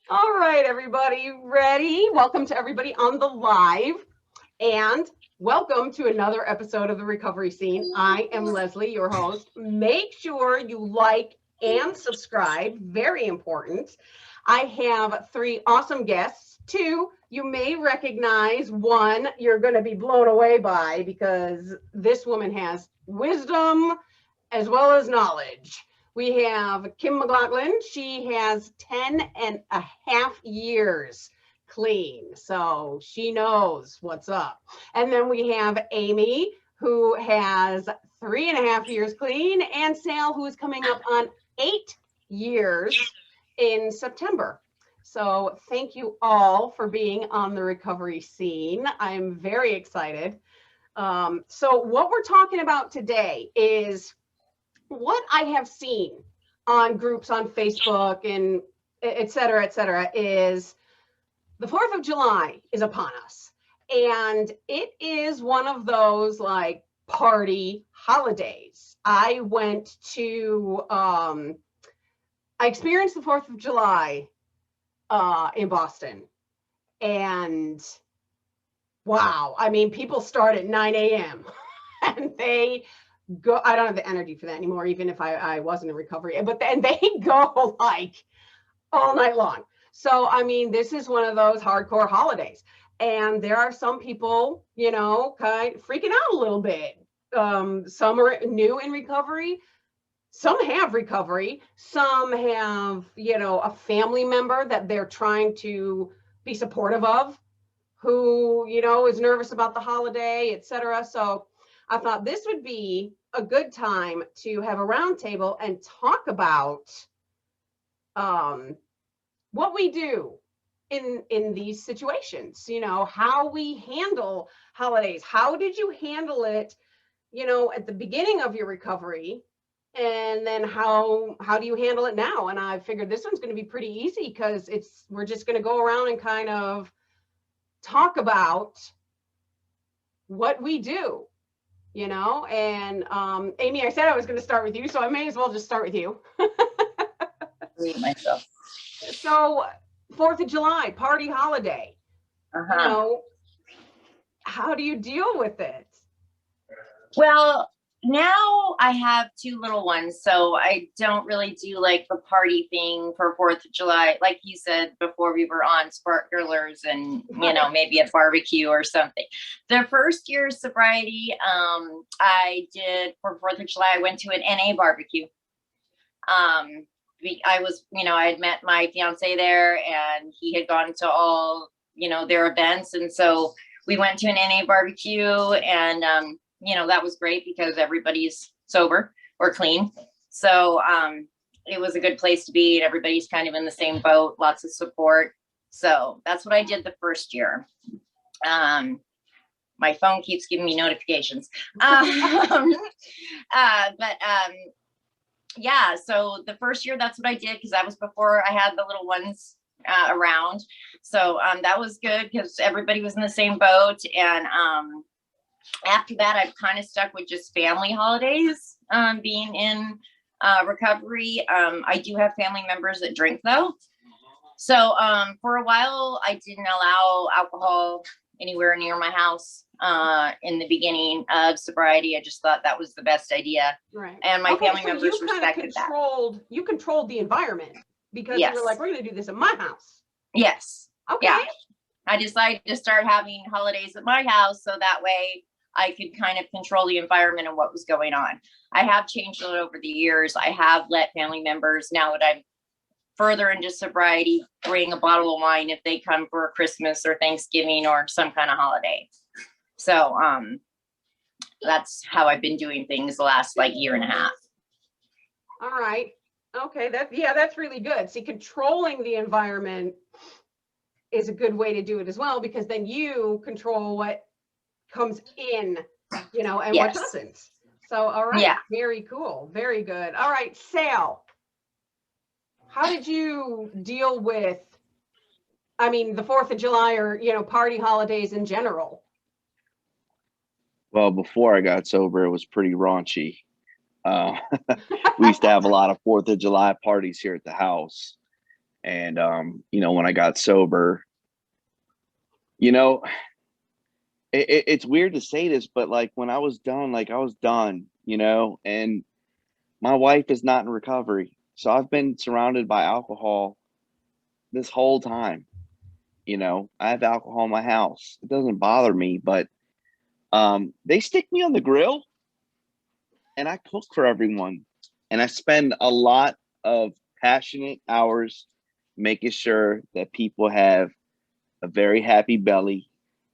All right, everybody, ready? Welcome to everybody on the live, and welcome to another episode of the Recovery Scene. I am Leslie, your host. Make sure you like and subscribe, very important. I have three awesome guests. Two, you may recognize. One, you're going to be blown away by because this woman has wisdom as well as knowledge. We have Kim McLaughlin. She has 10 and a half years clean, so she knows what's up. And then we have Aimee, who has 3.5 years clean, and Sal, who is coming up on 8 years in September. So thank you all for being on the recovery scene. I'm very excited. So what we're talking about today is what I have seen on groups on Facebook and et cetera, is the 4th of July is upon us. And it is one of those like party holidays. I experienced the 4th of July in Boston. And wow, I mean, people start at 9 a.m. and they go. I don't have the energy for that anymore, even if I wasn't in recovery, but then they go like all night long. So I mean, this is one of those hardcore holidays, and there are some people, kind of freaking out a little bit. Some are new in recovery, some have recovery, some have, a family member that they're trying to be supportive of, who, is nervous about the holiday, etc. So I thought this would be a good time to have a roundtable and talk about what we do in these situations, how we handle holidays. How did you handle it, at the beginning of your recovery? And then how do you handle it now? And I figured this one's going to be pretty easy because we're just going to go around and kind of talk about what we do. And Aimee, I said I was going to start with you, so I may as well just start with you. Myself. So 4th of July, party holiday. How do you deal with it? Well, now I have two little ones, so I don't really do like the party thing for 4th of July. Like you said before we were on, sparklers and, maybe a barbecue or something. The first year of sobriety, I did for 4th of July, I went to an NA barbecue. I was, I had met my fiance there and he had gone to all, their events. And so we went to an NA barbecue and, that was great because everybody's sober or clean. So it was a good place to be. And everybody's kind of in the same boat, lots of support. So that's what I did the first year. My phone keeps giving me notifications. Yeah, so the first year, that's what I did because that was before I had the little ones around. So that was good because everybody was in the same boat. And after that, I've kind of stuck with just family holidays, being in recovery. I do have family members that drink though. So for a while, I didn't allow alcohol anywhere near my house in the beginning of sobriety. I just thought that was the best idea. Right. And my family members respected that. You controlled the environment because you were like, we're going to do this at my house. Yes. Okay. Yeah. I decided to start having holidays at my house so that way I could kind of control the environment and what was going on. I have changed it over the years. I have let family members, now that I'm further into sobriety, bring a bottle of wine if they come for Christmas or Thanksgiving or some kind of holiday. So that's how I've been doing things the last year and a half. All right. Okay. That's really good. See, controlling the environment is a good way to do it as well, because then you control what comes in, and what doesn't. So, all right. Yeah. Very cool. Very good. All right, Sal, how did you deal with, the 4th of July or, party holidays in general? Well, before I got sober, it was pretty raunchy. We used to have a lot of 4th of July parties here at the house. And, when I got sober, you know, it's weird to say this, but like when I was done, like I was done, and my wife is not in recovery. So I've been surrounded by alcohol this whole time. I have alcohol in my house. It doesn't bother me, but they stick me on the grill and I cook for everyone. And I spend a lot of passionate hours making sure that people have a very happy belly,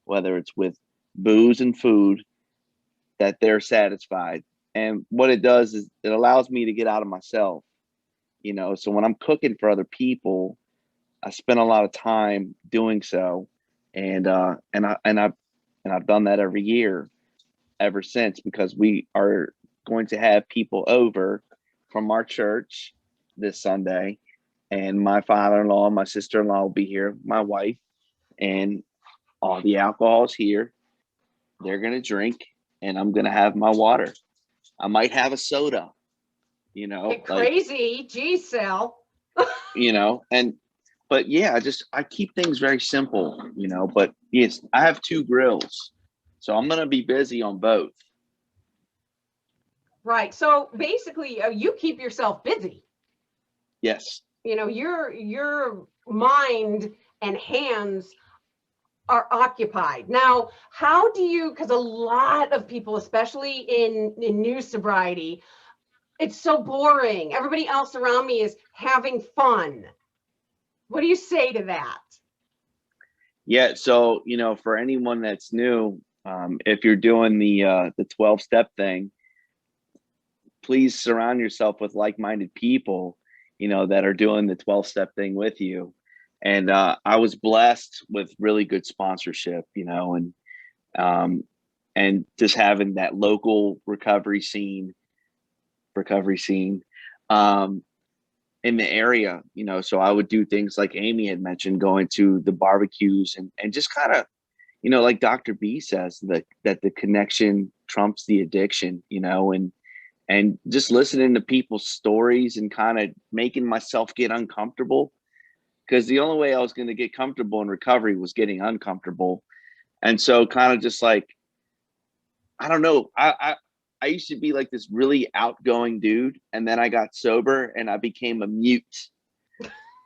whether it's with booze and food, that they're satisfied. And what it does is it allows me to get out of myself, So when I'm cooking for other people, I spend a lot of time doing so. And I've done that every year ever since, because we are going to have people over from our church this Sunday, and my father-in-law, my sister-in-law will be here, my wife, and all the alcohol's here. They're going to drink, and I'm going to have my water. I might have a soda, Get crazy. Geez, Sal. But yeah, I keep things very simple, but yes, I have 2 grills, so I'm going to be busy on both. Right. So basically, you keep yourself busy. Yes. Your mind and hands are occupied. Now, how do you, because a lot of people, especially in new sobriety, it's so boring. Everybody else around me is having fun. What do you say to that? Yeah. So, for anyone that's new, if you're doing the 12-step thing, please surround yourself with like-minded people, that are doing the 12-step thing with you. And I was blessed with really good sponsorship, and just having that local recovery scene um, in the area, so I would do things like Aimee had mentioned, going to the barbecues and just kind of, like Dr. B says, that the connection trumps the addiction, and just listening to people's stories and kind of making myself get uncomfortable, because the only way I was going to get comfortable in recovery was getting uncomfortable. And so kind of just like, I don't know, I used to be like this really outgoing dude, and then I got sober and I became a mute.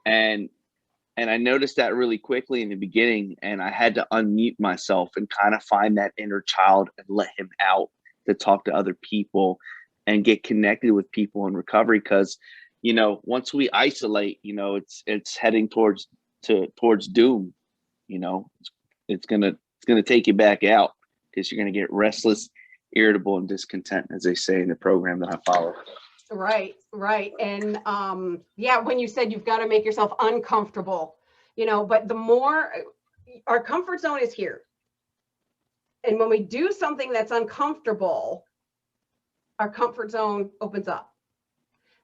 And I noticed that really quickly in the beginning, and I had to unmute myself and kind of find that inner child and let him out to talk to other people and get connected with people in recovery. Because, once we isolate, it's heading towards doom. It's gonna take you back out, because you're gonna get restless, irritable, and discontent, as they say in the program that I follow. Right. And yeah, when you said you've got to make yourself uncomfortable, but the more our comfort zone is here. And when we do something that's uncomfortable, our comfort zone opens up.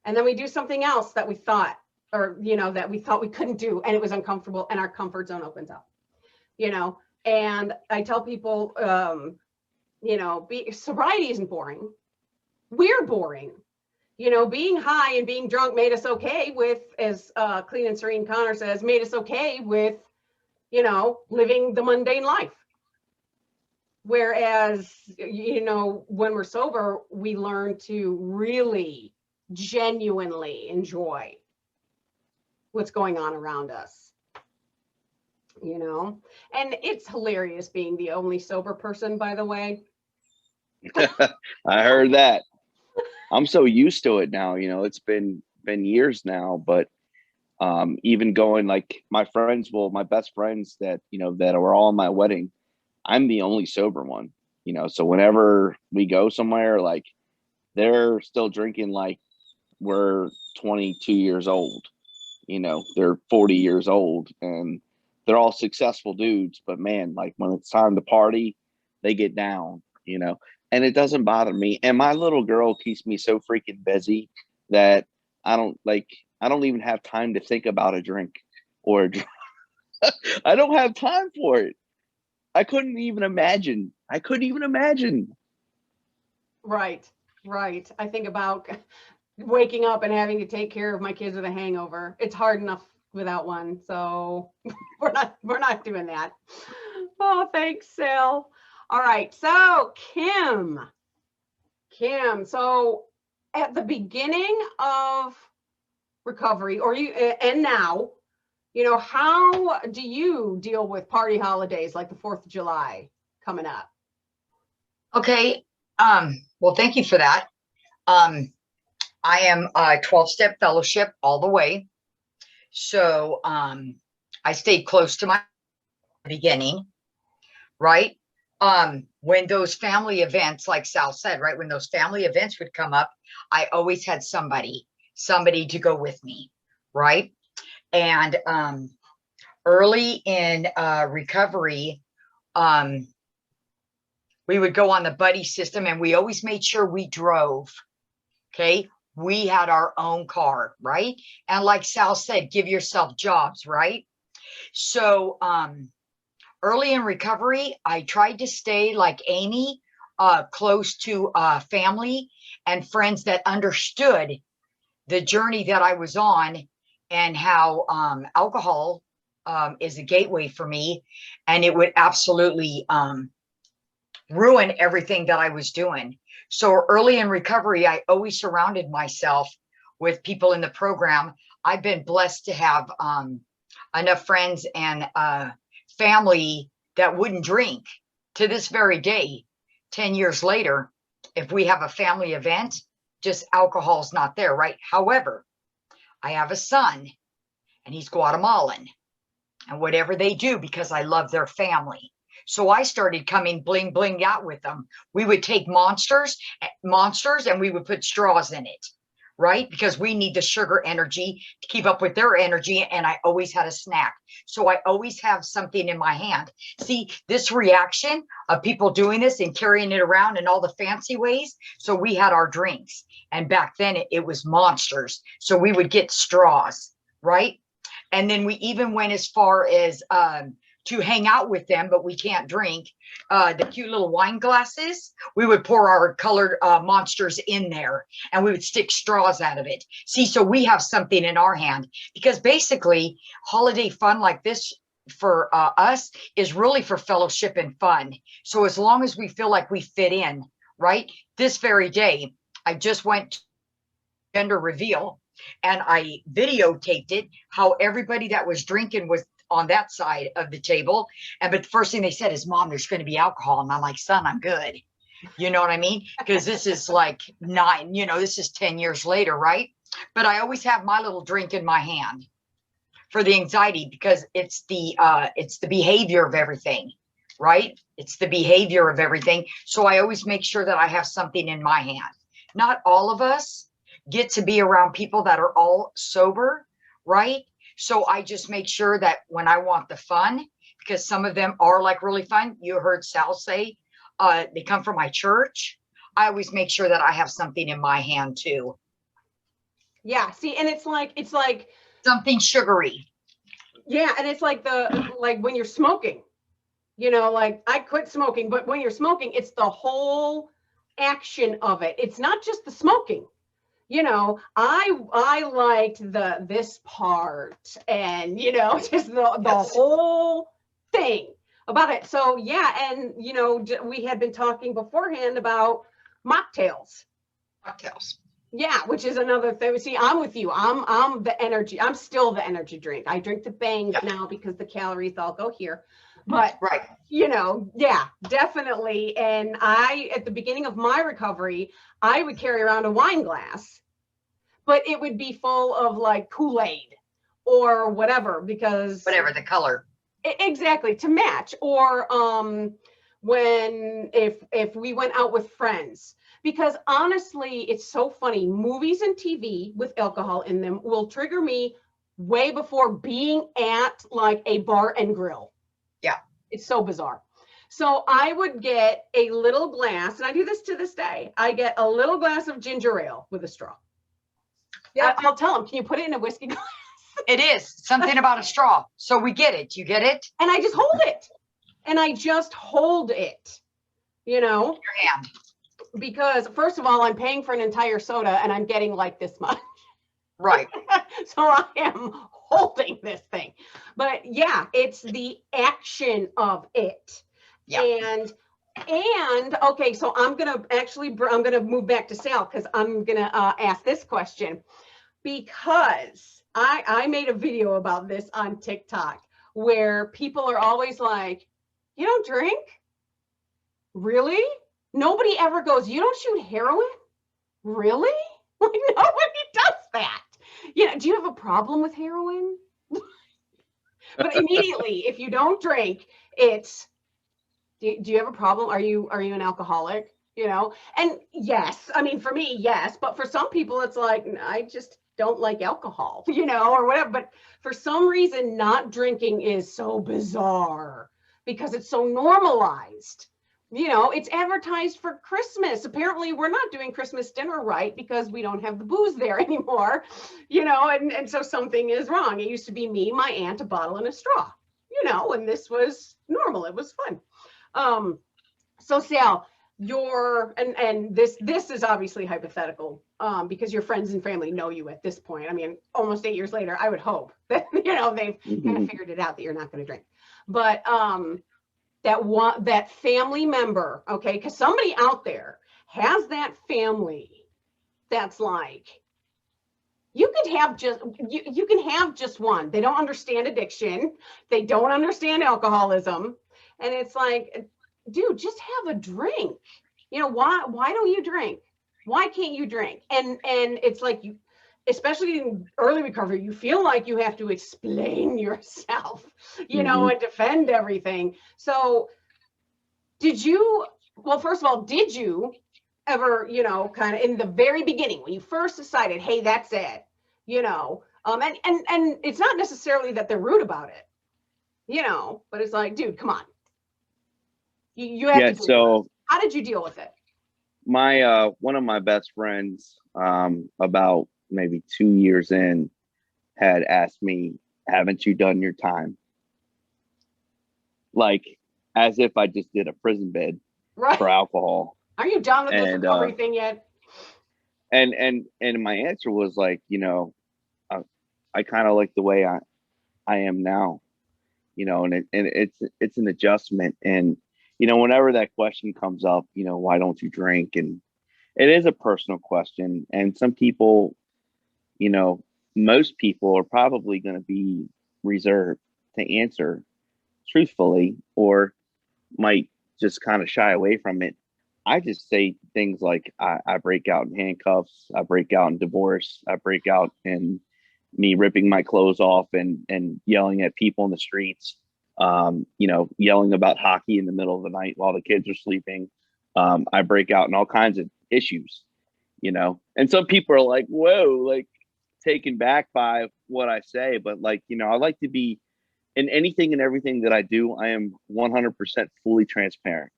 And then we do something else that we thought, that we thought we couldn't do, and it was uncomfortable, and our comfort zone opens up, and I tell people, sobriety isn't boring. We're boring. Being high and being drunk made us okay with, as Clean and Serene Connor says, made us okay with, living the mundane life. Whereas, when we're sober, we learn to really genuinely enjoy what's going on around us, and it's hilarious being the only sober person, by the way. I heard that. I'm so used to it now, it's been years now, but even going, like, my best friends that, that were all in my wedding, I'm the only sober one, so whenever we go somewhere, like, they're still drinking like we're 22 years old, they're 40 years old, and they're all successful dudes, but man, like, when it's time to party, they get down, and it doesn't bother me. And my little girl keeps me so freaking busy that I don't even have time to think about a drink or I don't have time for it. I couldn't even imagine. Right. I think about waking up and having to take care of my kids with a hangover. It's hard enough without one. So we're not doing that. Oh, thanks, Sal. All right. So Kim, so at the beginning of recovery, or you and now, how do you deal with party holidays like the 4th of July coming up? Okay. Well, thank you for that. I am a 12-step fellowship all the way. So I stayed close to my beginning, right? When those family events, like Sal said, right, when those family events would come up, I always had somebody to go with me, right? And early in recovery, we would go on the buddy system, and we always made sure we drove. Okay. We had our own car, right? And like Sal said, give yourself jobs, right? So early in recovery, I tried to stay like Aimee, close to family and friends that understood the journey that I was on, and how alcohol is a gateway for me, and it would absolutely ruin everything that I was doing. So early in recovery, I always surrounded myself with people in the program. I've been blessed to have enough friends and family that wouldn't drink. To this very day, 10 years later, if we have a family event, just alcohol's not there, right? However, I have a son, and he's Guatemalan, and whatever they do, because I love their family. So I started coming bling out with them. We would take monsters, and we would put straws in it, right? Because we need the sugar energy to keep up with their energy. And I always had a snack. So I always have something in my hand. See, this reaction of people doing this and carrying it around in all the fancy ways. So we had our drinks. And back then it was monsters. So we would get straws, right? And then we even went as far as to hang out with them, but we can't drink. The cute little wine glasses, we would pour our colored monsters in there, and we would stick straws out of it. See, so we have something in our hand, because basically holiday fun like this for us is really for fellowship and fun. So as long as we feel like we fit in, right? This very day, I just went to gender reveal, and I videotaped it, how everybody that was drinking was on that side of the table. But the first thing they said is, Mom, there's going to be alcohol. And I'm like, son, I'm good. You know what I mean? Because this is like 9, this is 10 years later, right? But I always have my little drink in my hand for the anxiety, because it's the behavior of everything, right? It's the behavior of everything. So I always make sure that I have something in my hand. Not all of us get to be around people that are all sober, right? So I just make sure that when I want the fun, because some of them are like really fun. You heard Sal say they come from my church. I always make sure that I have something in my hand too. Yeah. See, and it's like something sugary. Yeah, and it's like when you're smoking, like I quit smoking, but when you're smoking, it's the whole action of it. It's not just the smoking. I liked this part, and just the Yes. whole thing about it. So yeah, and we had been talking beforehand about mocktails. Yeah, which is another thing. See, I'm with you. I'm the energy. I'm still the energy drink. I drink the Bangs now because the calories all go here. But right. Yeah, definitely. And at the beginning of my recovery, I would carry around a wine glass, but it would be full of like Kool-Aid or whatever, because whatever the color. Exactly, to match. Or if we went out with friends, because honestly, it's so funny. Movies and TV with alcohol in them will trigger me way before being at like a bar and grill. Yeah. It's so bizarre. So I would get a little glass, and I do this to this day. I get a little glass of ginger ale with a straw. Yeah, I'll tell them, can you put it in a whiskey glass? It is something about a straw. So we get it. You get it? And I just hold it. In your hand. Because first of all, I'm paying for an entire soda and I'm getting like this much. Right. So I am holding this thing. But yeah, it's the action of it. Yeah. And okay, so I'm gonna move back to Sal because I'm gonna ask this question, because I made a video about this on TikTok where people are always like, you don't drink? Really? Nobody ever goes, you don't shoot heroin? Really? Like, nobody does that. You know, do you have a problem with heroin? But immediately, if you don't drink, it's, do you have a problem? Are you an alcoholic? You know? And yes, I mean, for me, yes, but for some people, it's like, I just don't like alcohol, you know, or whatever. But for some reason, not drinking is so bizarre because it's so normalized. You know, it's advertised for Christmas. Apparently, we're not doing Christmas dinner right because we don't have the booze there anymore, you know, and so something is wrong. It used to be me, my aunt, a bottle, and a straw, you know, and this was normal. It was fun. So Sal, and this is obviously hypothetical, because your friends and family know you at this point. I mean, almost 8 years later, I would hope that, you know, they've kind of figured it out that you're not going to drink. But that family member, okay, because somebody out there has that family that's like, you can have just one. They don't understand addiction. They don't understand alcoholism. And it's like, dude, just have a drink. You know, why don't you drink? Why can't you drink? And it's like, you, especially in early recovery, you feel like you have to explain yourself, you know, and defend everything. So first of all, did you ever, you know, kind of in the very beginning when you first decided, hey, that's it, you know, and it's not necessarily that they're rude about it, you know, but it's like, dude, come on. You have to. So how did you deal with it? My one of my best friends, about maybe 2 years in, had asked me, haven't you done your time? Like, as if I just did a prison bid for alcohol. Are you done with this recovery thing yet? And my answer was like, you know, I kind of like the way I am now, you know, and it's an adjustment. And, you know, whenever that question comes up, you know, why don't you drink? And it is a personal question. And some people, you know, most people are probably going to be reserved to answer truthfully, or might just kind of shy away from it. I just say things like, I break out in handcuffs, I break out in divorce, I break out in me ripping my clothes off and yelling at people in the streets, you know, yelling about hockey in the middle of the night while the kids are sleeping. I break out in all kinds of issues, you know, and some people are like, whoa, like taken back by what I say. But like, you know, I like to be in anything and everything that I do. I am 100% fully transparent,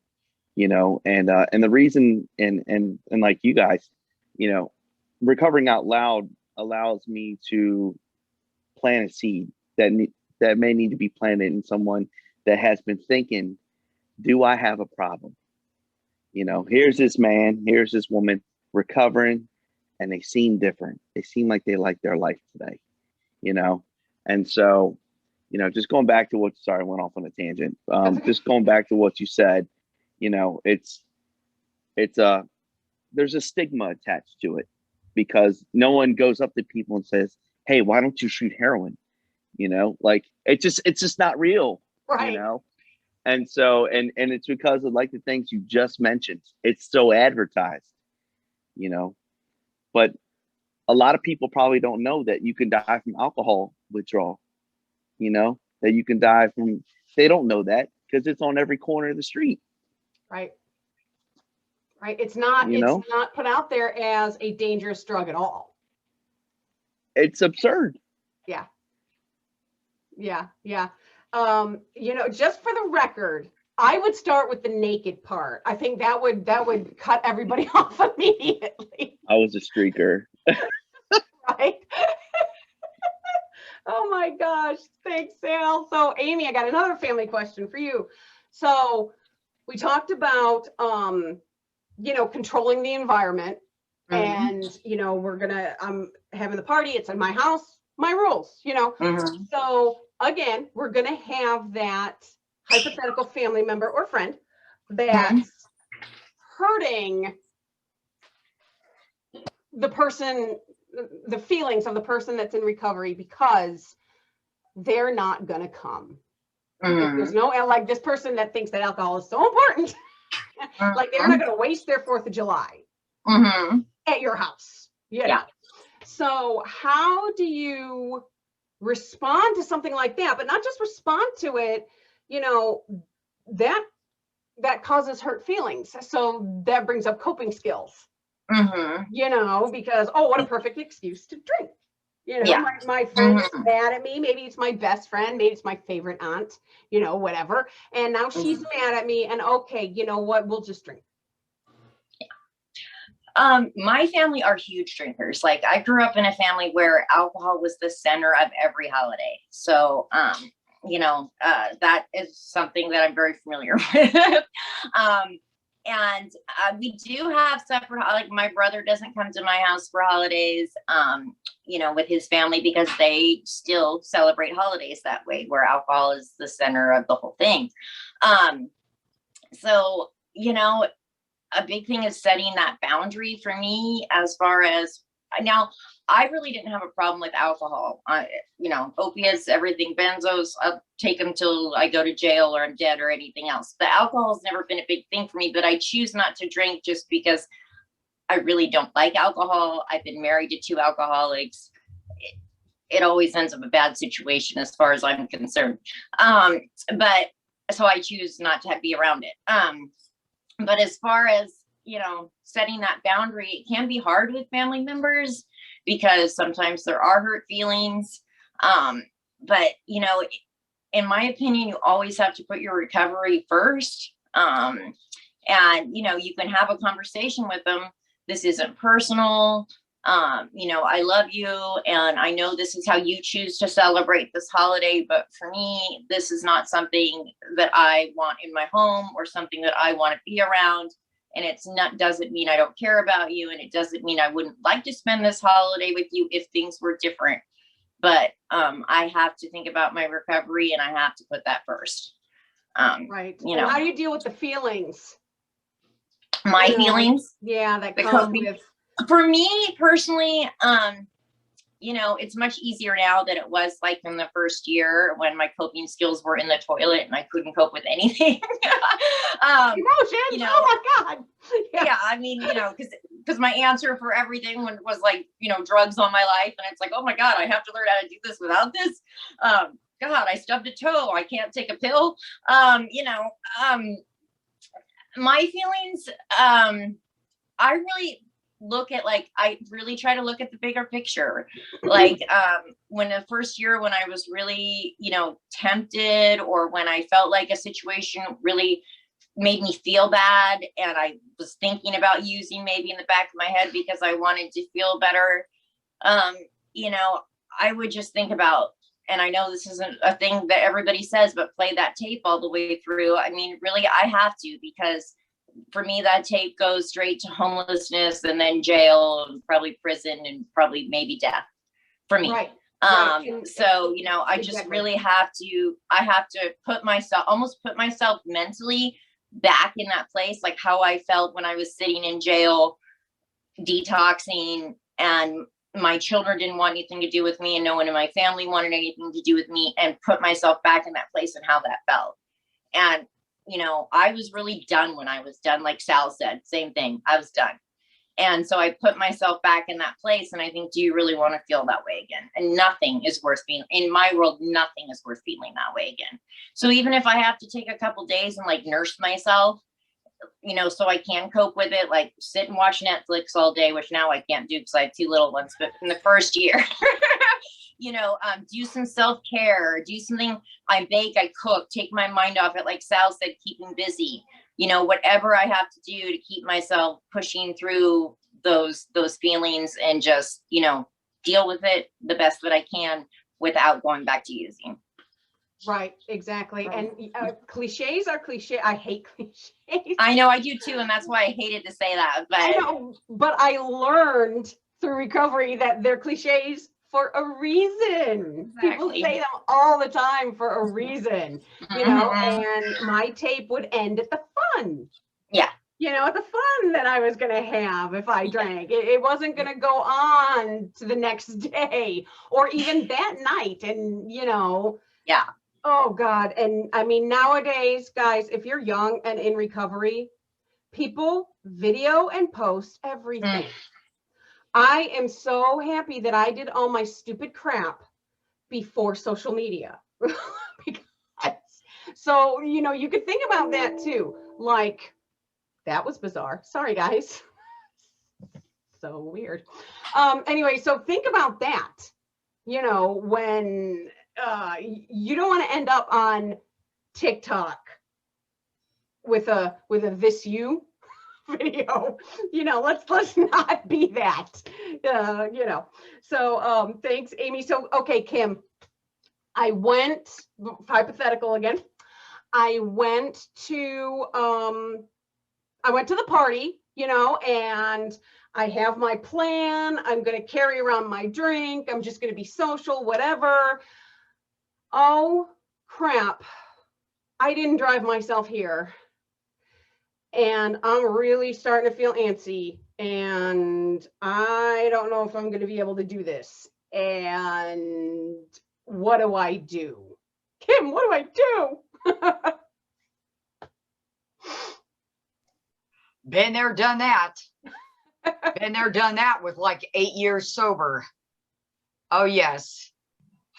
you know, and the reason, and like you guys, you know, recovering out loud allows me to plant a seed that may need to be planted in someone that has been thinking, do I have a problem? You know, here's this man, here's this woman recovering, and they seem different. They seem like they like their life today, you know? And so, you know, just going back to what, sorry, I went off on a tangent. Just going back to what you said, you know, there's a stigma attached to it, because no one goes up to people and says, hey, why don't you shoot heroin? You know, like it's just not real, right? You know? And so, and it's because of like the things you just mentioned, it's so advertised, you know, but a lot of people probably don't know that you can die from alcohol withdrawal, you know, that you can die from, they don't know that because it's on every corner of the street. Right. Right. It's not put out there as a dangerous drug at all. It's absurd. Yeah. Yeah. Yeah. You know, just for the record, I would start with the naked part. I think that would cut everybody off immediately. I was a streaker. Right. Oh my gosh. Thanks, Sal. So Aimee, I got another family question for you. So we talked about, you know, controlling the environment, and, you know, I'm having the party. It's in my house. my rules, you know. Mhm. So again, we're going to have that hypothetical family member or friend that's hurting the person, the feelings of the person that's in recovery because they're not going to come. If there's no, like this person that thinks that alcohol is so important, like they're not going to waste their 4th of July at your house. You know? Yeah. So how do you respond to something like that? But not just respond to it, you know, that causes hurt feelings. So that brings up coping skills, you know, because, oh, what a perfect excuse to drink. You know, Yeah. my friend is mad at me. Maybe it's my best friend. Maybe it's my favorite aunt, you know, whatever. And now she's mad at me. And okay, you know what? We'll just drink. My family are huge drinkers. Like I grew up in a family where alcohol was the center of every holiday. So, you know, that is something that I'm very familiar with. And we do have separate, like my brother doesn't come to my house for holidays, you know, with his family because they still celebrate holidays that way, where alcohol is the center of the whole thing. So, you know, a big thing is setting that boundary for me as far as now. I really didn't have a problem with alcohol. You know, opiates, everything, benzos, I'll take them till I go to jail or I'm dead or anything else. The alcohol has never been a big thing for me, but I choose not to drink just because I really don't like alcohol. I've been married to 2 alcoholics. It always ends up a bad situation as far as I'm concerned. But so I choose not to be around it. But as far as, you know, setting that boundary, it can be hard with family members because sometimes there are hurt feelings. But, you know, in my opinion, you always have to put your recovery first. And, you know, you can have a conversation with them. This isn't personal. You know, I love you and I know this is how you choose to celebrate this holiday, but for me, this is not something that I want in my home or something that I want to be around. And it's not, doesn't mean I don't care about you. And it doesn't mean I wouldn't like to spend this holiday with you if things were different. But I have to think about my recovery and I have to put that first. Right. You And know, how do you deal with the feelings? my You know, feelings. Yeah, that The come coping. with. For me personally, you know, it's much easier now than it was like in the first year when my coping skills were in the toilet and I couldn't cope with anything. Emotions. You know, Oh my God. yeah, I mean, you know, because my answer for everything was like, you know, drugs on my life. And it's like, oh my God, I have to learn how to do this without this. God, I stubbed a toe. I can't take a pill. You know, my feelings, I really look at I really try to look at the bigger picture. Like when the first year when I was really, you know, tempted or when I felt like a situation really made me feel bad and I was thinking about using maybe in the back of my head because I wanted to feel better. You know, I would just think about, and I know this isn't a thing that everybody says, but play that tape all the way through. I mean, really, I have to, because for me, that tape goes straight to homelessness and then jail and probably prison and probably maybe death for me. Right. So, you know, I just really have to, I have to almost put myself mentally back in that place, like how I felt when I was sitting in jail, detoxing, and my children didn't want anything to do with me and no one in my family wanted anything to do with me, and put myself back in that place and how that felt. And you know, I was really done when I was done. Like Sal said, same thing. I was done. And so I put myself back in that place. And I think, do you really want to feel that way again? And nothing is worth being in my world. Nothing is worth feeling that way again. So even if I have to take a couple days and like nurse myself, you know, so I can cope with it, like sit and watch Netflix all day, which now I can't do because I have 2 little ones. But in the first year, you know, do some self-care, do something. I bake, I cook, take my mind off it. Like Sal said, keeping busy, you know, whatever I have to do to keep myself pushing through those feelings and just, you know, deal with it the best that I can without going back to using. Right, exactly. And cliches are cliche. I hate cliches. I know, I do too. And that's why I hated to say that. But I know, but I learned through recovery that they're cliches for a reason. People Exactly. say them all the time for a reason, you know, and my tape would end at the fun. Yeah. You know, the fun that I was going to have if I drank. It wasn't going to go on to the next day or even that night. And, you know, Yeah. oh God. And I mean, nowadays, guys, if you're young and in recovery, people video and post everything. I am so happy that I did all my stupid crap before social media. Because, so, you know, you could think about that too. Like, that was bizarre. Sorry, guys. So weird. Anyway, so think about that. You know, when you don't want to end up on TikTok with a this you video. You know, let's not be that. You know. So thanks, Amy. So okay, Kim. I went hypothetical again. I went to the party, you know, and I have my plan. I'm going to carry around my drink. I'm just going to be social, whatever. Oh, crap. I didn't drive myself here. And I'm really starting to feel antsy. And I don't know if I'm going to be able to do this. And what do I do? Kim, what do I do? Been there, done that. Been there, done that with like 8 years sober. Oh, yes.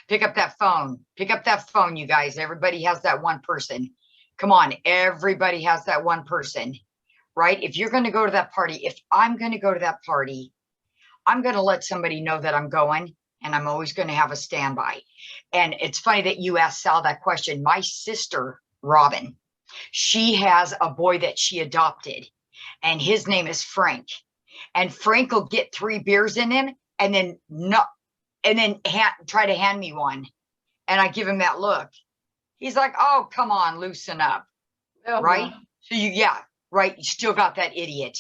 Pick up that phone. Pick up that phone, you guys. Everybody has that one person. Come on. Everybody has that one person, right? If you're going to go to that party, if I'm going to go to that party, I'm going to let somebody know that I'm going, and I'm always going to have a standby. And it's funny that you asked Sal that question. My sister, Robin, she has a boy that she adopted, and his name is Frank. And Frank will get 3 beers in him and then try to hand me one. And I give him that look. He's like, oh, come on, loosen up. Oh, right? no. So right. You still got that idiot.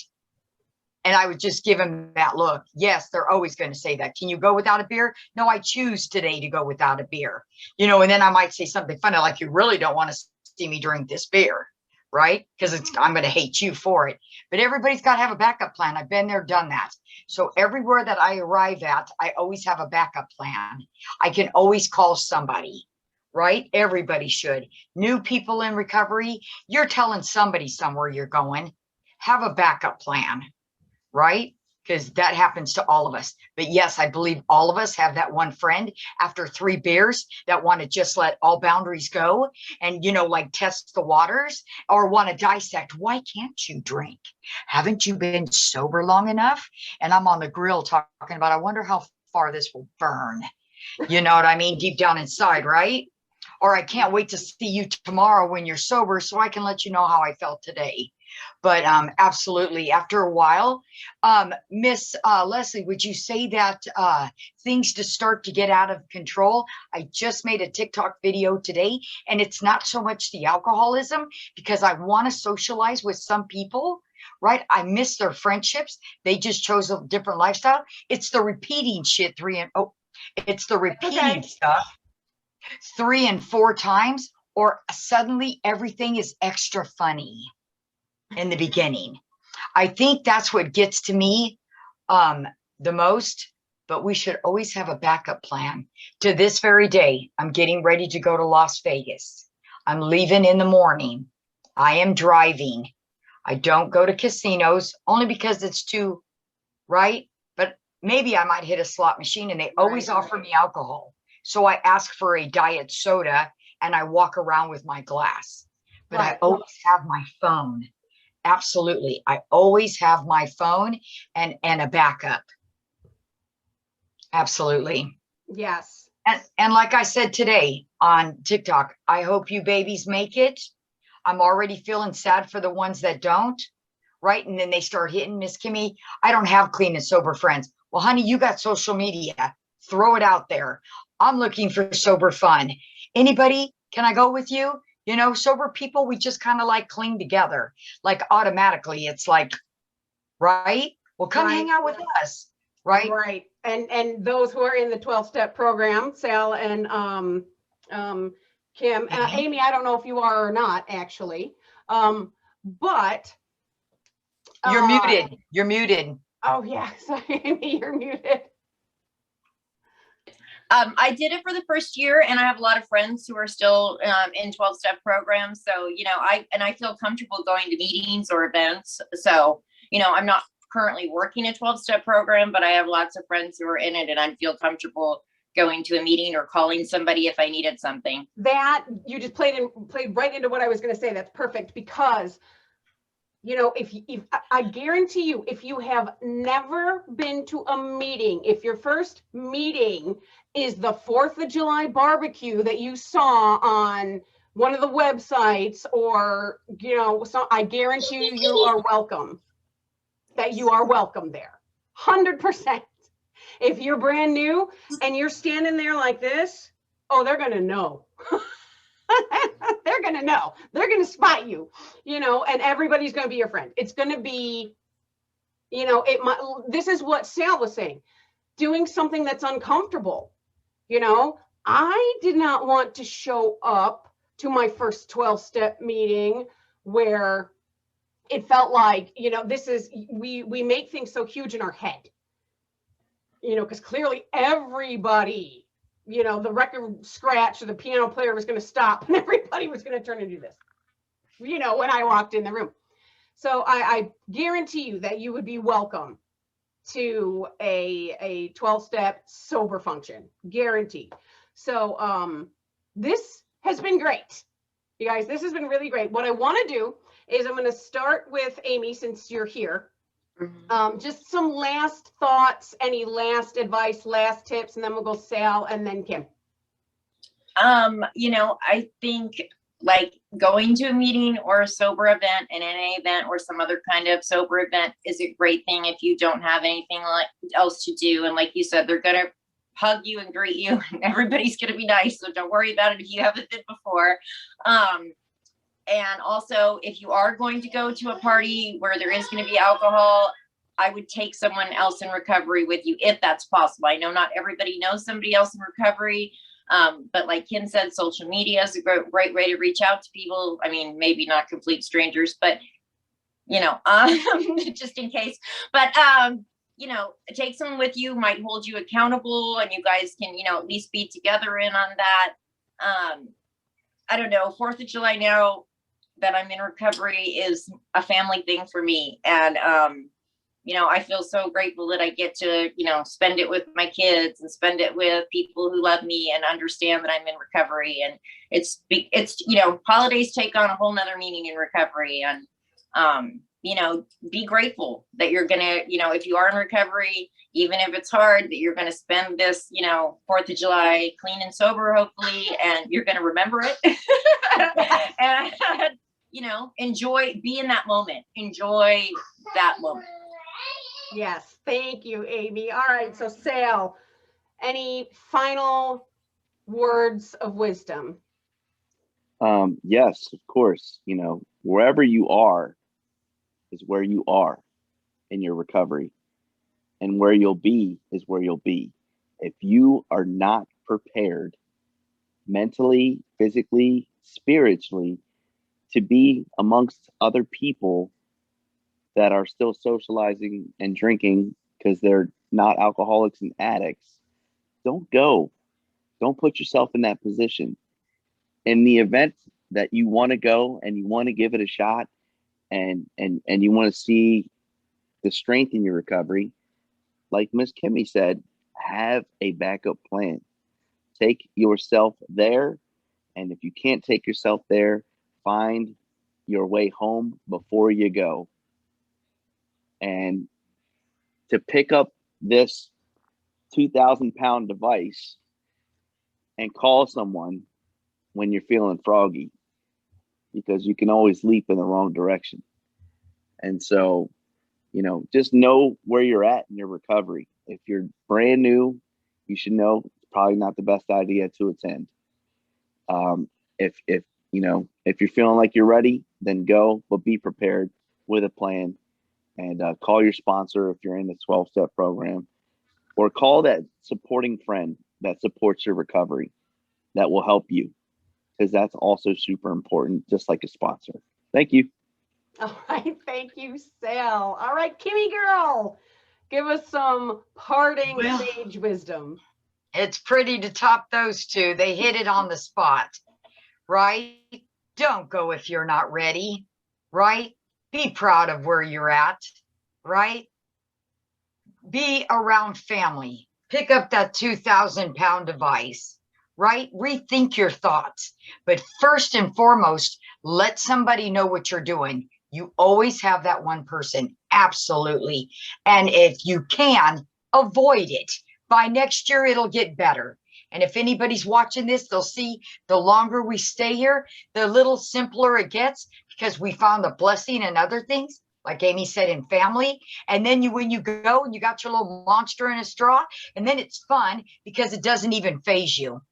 And I would just give him that look. Yes, they're always going to say that. Can you go without a beer? No, I choose today to go without a beer. You know, and then I might say something funny like, you really don't want to see me drink this beer, right? Because I'm going to hate you for it. But everybody's got to have a backup plan. I've been there, done that. So everywhere that I arrive at, I always have a backup plan. I can always call somebody, right? Everybody should. New people in recovery, you're telling somebody somewhere you're going. Have a backup plan, right? Because that happens to all of us. But yes, I believe all of us have that one friend after 3 beers that want to just let all boundaries go and, you know, like test the waters or want to dissect. Why can't you drink? Haven't you been sober long enough? And I'm on the grill talking about, I wonder how far this will burn. You know what I mean? Deep down inside, right? Or I can't wait to see you tomorrow when you're sober so I can let you know how I felt today. But absolutely, after a while, Miss Leslie, would you say that things to start to get out of control? I just made a TikTok video today, and it's not so much the alcoholism because I want to socialize with some people, right? I miss their friendships. They just chose a different lifestyle. It's the repeating shit it's the repeating stuff 3 and 4 times, or suddenly everything is extra funny in the beginning. I think that's what gets to me the most, but we should always have a backup plan. To this very day, I'm getting ready to go to Las Vegas. I'm leaving in the morning. I am driving. I don't go to casinos only because it's too, right? But maybe I might hit a slot machine, and they always offer me alcohol. So I ask for a diet soda and I walk around with my glass, but I always have my phone. Absolutely. I always have my phone and a backup. Absolutely. Yes. And like I said today on TikTok, I hope you babies make it. I'm already feeling sad for the ones that don't, right? And then they start hitting, Miss Kimmy, I don't have clean and sober friends. Well, honey, you got social media. Throw it out there. I'm looking for sober fun. Anybody? Can I go with you? You know, sober people, we just kind of like cling together, like automatically. It's like, right? Well, come hang out with us. right? Right. And those who are in the 12-step program, Sal and Kim, Mhm. Aimee, I don't know if you are or not actually. But You're muted. You're muted. oh yeah, sorry, Aimee, you're muted. I did it for the first year, and I have a lot of friends who are still in 12-step programs. So, I feel comfortable going to meetings or events. So, I'm not currently working a 12-step program, but I have lots of friends who are in it, and I feel comfortable going to a meeting or calling somebody if I needed something. That you just played right into what I was going to say. That's perfect, because if I guarantee you, if you have never been to a meeting, if your first meeting is the 4th of July barbecue that you saw on one of the websites, or so, I guarantee you are welcome. That you are welcome there, 100%. If you're brand new and you're standing there like this, oh, they're gonna know. They're going to know. They're going to spot you, and everybody's going to be your friend. It's going to be, this is what Sal was saying, doing something that's uncomfortable. I did not want to show up to my first 12-step meeting where it felt like, we make things so huge in our head, because clearly everybody, the record scratch or the piano player was going to stop and everybody was going to turn and do this, when I walked in the room. So I guarantee you that you would be welcome to a 12-step sober function, guaranteed. So this has been great, you guys. This has been really great. What I want to do is I'm going to start with Aimee, since you're here. Just some last thoughts, any last advice, last tips, and then we'll go Sal and then Kim. I think like going to a meeting or a sober event, an NA event or some other kind of sober event is a great thing if you don't have anything else to do. And like you said, they're going to hug you and greet you, and everybody's going to be nice. So don't worry about it if you haven't been before. And also, if you are going to go to a party where there is going to be alcohol, I would take someone else in recovery with you if that's possible. I know not everybody knows somebody else in recovery, but like Kim said, social media is a great way to reach out to people. I mean, maybe not complete strangers, but just in case. But take someone with you, might hold you accountable, and you guys can at least be together in on that. I don't know, 4th of July now that I'm in recovery is a family thing for me. And, I feel so grateful that I get to, spend it with my kids and spend it with people who love me and understand that I'm in recovery. And it's, holidays take on a whole nother meaning in recovery. And, be grateful that you're going to, if you are in recovery, even if it's hard, that you're going to spend this, 4th of July clean and sober, hopefully, and you're going to remember it. And, be in that moment. Enjoy that moment. Yes. Thank you, Aimee. All right. So Sal, any final words of wisdom? Yes, of course. Wherever you are is where you are in your recovery, and where you'll be is where you'll be. If you are not prepared mentally, physically, spiritually to be amongst other people that are still socializing and drinking because they're not alcoholics and addicts, don't go. Don't put yourself in that position. In the event that you want to go and you want to give it a shot, and you want to see the strength in your recovery, like Miss Kimmy said, have a backup plan. Take yourself there, and if you can't take yourself there, find your way home before you go. And to pick up this 2,000-pound device and call someone when you're feeling froggy, because you can always leap in the wrong direction. And so, just know where you're at in your recovery. If you're brand new, you should know it's probably not the best idea to attend. If you're feeling like you're ready, then go, but be prepared with a plan, and call your sponsor if you're in the 12-step program, or call that supporting friend that supports your recovery, that will help you, because that's also super important, just like a sponsor. Thank you. All right. Thank you, Sal. All right, Kimmy girl, give us some parting Well, sage wisdom. it's pretty to top those two. They hit it on the spot, right? Don't go if you're not ready, right? Be proud of where you're at, right? Be around family. Pick up that 2,000-pound device, right? Rethink your thoughts. But first and foremost, let somebody know what you're doing. You always have that one person. Absolutely. And if you can, avoid it. By next year, it'll get better. And if anybody's watching this, they'll see the longer we stay here, the little simpler it gets, because we found the blessing in other things, like Aimee said, in family. And then when you go and you got your little monster in a straw, and then it's fun because it doesn't even phase you.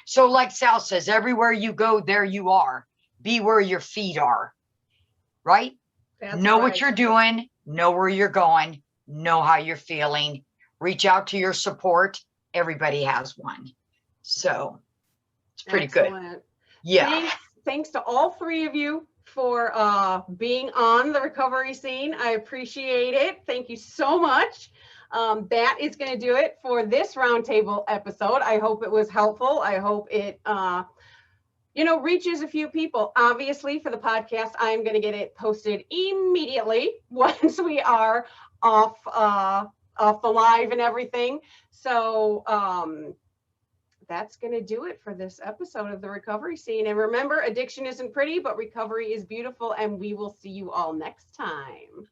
So like Sal says, everywhere you go, there you are. Be where your feet are, right? That's Know right. what you're doing, know where you're going, know how you're feeling. Reach out to your support. Everybody has one. So it's pretty good. Excellent. Yeah. Thanks to all three of you for being on the recovery scene. I appreciate it. Thank you so much. That is going to do it for this roundtable episode. I hope it was helpful. I hope it reaches a few people. Obviously, for the podcast, I'm going to get it posted immediately once we are off the live and everything. So that's going to do it for this episode of the recovery scene. And remember, addiction isn't pretty, but recovery is beautiful. And we will see you all next time.